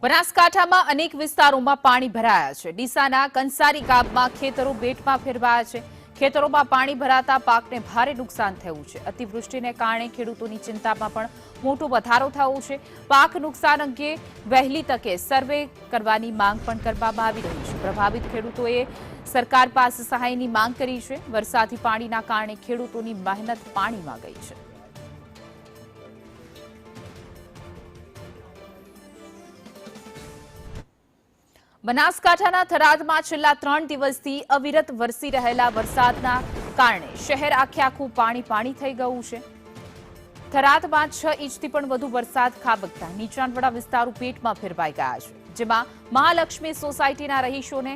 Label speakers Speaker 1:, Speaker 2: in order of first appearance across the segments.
Speaker 1: બનાસકાંઠામાં અનેક વિસ્તારોમાં પાણી ભરાયા છે। ડીસાના કંસારી ગામમાં ખેતરો બેટમાં ફેરવાયા છે। ખેતરોમાં પાણી ભરાતા પાકને ભારે નુકસાન થયું છે। અતિવૃષ્ટિને કારણે ખેડૂતોની ચિંતામાં પણ મોટો વધારો થયો છે। પાક નુકસાન અંગે વહેલી તકે સર્વે કરવાની માંગ પણ કરવામાં આવી રહી છે। પ્રભાવિત ખેડૂતોએ સરકાર પાસે સહાયની માંગ કરી છે। વરસાદી પાણીના કારણે ખેડૂતોની મહેનત પાણીમાં ગઈ છે। બનાસકાંઠાના થરાદમાં છેલ્લા 3 દિવસથી અવિરત વરસી રહેલા વરસાદના કારણે શહેર આખું પાણી થઈ ગયું છે। થરાદમાં 6 ઇંચથી પણ વધુ વરસાદ ખાબકતા નીચાણવાળા વિસ્તારો પેટમાં ફેરવાઈ ગયા છે, જેમાં મહાલક્ષ્મી સોસાયટીના રહીશોને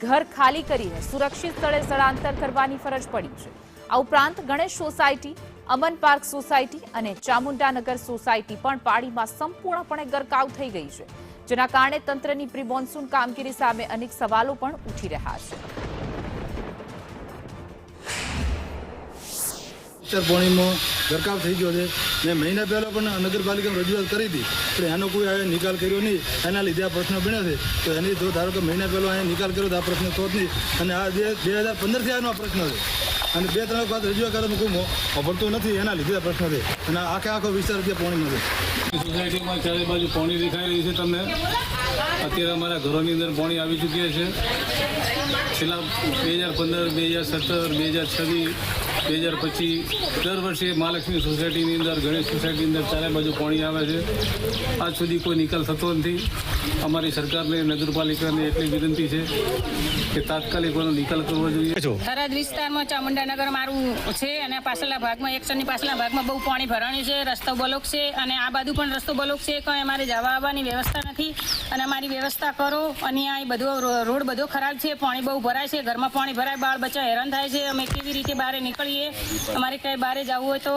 Speaker 1: ઘર ખાલી કરીને સુરક્ષિત સ્થળે સ્થળાંતર કરવાની ફરજ પડી છે। આ ઉપરાંત ગણેશ સોસાયટી, અમન પાર્ક સોસાયટી અને ચામુંડાનગર સોસાયટી પણ પાણીમાં સંપૂર્ણપણે ગરકાવ થઈ ગઈ છે, જેના કારણે તંત્રની પ્રી મોન્સૂન કામગીરી સામે અનેક સવાલો પણ ઉઠી રહ્યા છે।
Speaker 2: પાણીમાં ગરકાવ થઈ ગયો છે। મેં મહિના પહેલા પણ નગરપાલિકામાં રજૂઆત કરી હતી, પણ એનો કોઈ આ નિકાલ કર્યો નહીં। એના લીધે આ પ્રશ્ન બન્યો છે। તો એની જો ધારો કે મહિના પહેલો અહીંયા નિકાલ કર્યો તો આ પ્રશ્ન તો જ નહીં, અને આ 2015થી આનો પ્રશ્ન છે, અને 2-3 વખત રજૂઆત કરવામાં કોઈ અભરતું નથી, એના લીધે આ પ્રશ્ન છે, અને આખો વિસ્તાર જે પાણીમાં છે।
Speaker 3: સોસાયટીમાં ચારે બાજુ પાણી દેખાઈ રહ્યું છે તમને। અત્યારે અમારા ઘરોની અંદર પાણી આવી ચૂક્યા છે। છેલ્લા 2015, 2017, 2026, 2025 દર વર્ષે મહાલક્ષ્મી સોસાયટીની અંદર, ગણેશ સોસાયટીની અંદર ચારે બાજુ પાણી આવે છે। આજ સુધી કોઈ નિકાલ થતો નથી। અમારી સરકારને, નગરપાલિકાને એટલી વિનંતી છે કે તાત્કાલિક એનો નિકાલ કરવો જોઈએ।
Speaker 4: થરાદ વિસ્તારમાં ચામુંડાનગર મારું છે, અને પાછળના ભાગમાં એક્શનની પાછળના ભાગમાં બહુ પાણી ભરાણું છે। રસ્તો બ્લોક છે, અને આ બાજુ પણ રસ્તો બ્લોક છે। કંઈ અમારે જવા આવવાની વ્યવસ્થા નથી, અને અમારી વ્યવસ્થા કરો। અને આ બધો રોડ બધો ખરાબ છે, પાણી બહુ ભરાય છે, ઘરમાં પાણી ભરાય, બાળ બચ્ચા હેરાન થાય છે। અમે કેવી રીતે બહાર નીકળીએ? અમારે ક્યાંય બહાર જવું હોય તો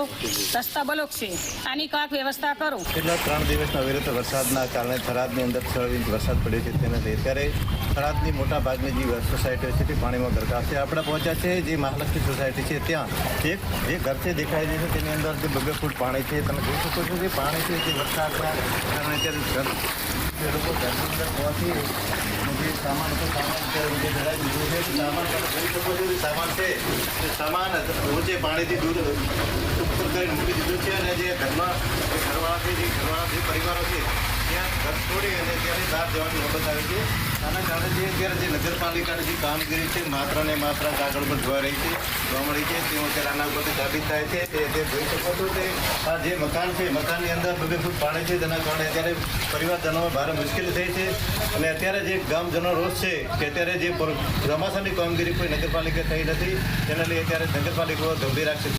Speaker 4: રસ્તા બ્લોક છે, આની કાંઈક વ્યવસ્થા કરો।
Speaker 5: છેલ્લા 3 દિવસના અવિરત વરસાદના કારણે થરાદની અંદર 6 ઇંચ વરસાદ પડ્યો છે, તેનાથી અત્યારે થરાદની મોટા ભાગની જે સોસાયટીઓ છે તે પાણીમાં ગરકાવ છે। આપણે પહોંચ્યા છે જે મહાલક્ષ્મી સોસાયટી છે, ત્યાં એક જે ઘર છે દેખાય છે, તેની અંદર જે 2 ફૂટ પાણી છે। તમે જોઈ શકો છો કે પાણી છે તે વરસાદના કારણે અત્યારે જે લોકો ઘરની અંદર પહોંચી જે સામાન હતો, સામાન અત્યારે ઊંચે ચડાવી દીધું છે। સામાન તમે જોઈ શકો છો કે સામાન છે તે સામાન ઊંચે પાણીથી દૂર ઉપર કરી મૂકી દીધું છે, અને જે ઘરમાં જે ઘરવાળા છે, જે પરિવારો છે ત્યાં ઘર છોડી અને ત્યારે બહાર જવાની નોબત આવી છે। આના કારણે જે અત્યારે જે નગરપાલિકાની જે કામગીરી છે માત્ર ને માત્ર કાગળ પર જોવા મળી છે, તેઓ અત્યારે આના ઉપર સાબિત થાય છે। તે જોઈ શકો છો કે આ જે મકાન છે, મકાનની અંદર 2 ફૂટ પાણી છે, તેના કારણે અત્યારે પરિવારજનોમાં ભારે મુશ્કેલી થઈ છે। અને અત્યારે જે ગામજનો રોષ છે કે અત્યારે જે ચોમાસાની કામગીરી કોઈ નગરપાલિકા થઈ નથી, તેના લીધે અત્યારે નગરપાલિકાઓ ગંભીર આક્ષેપ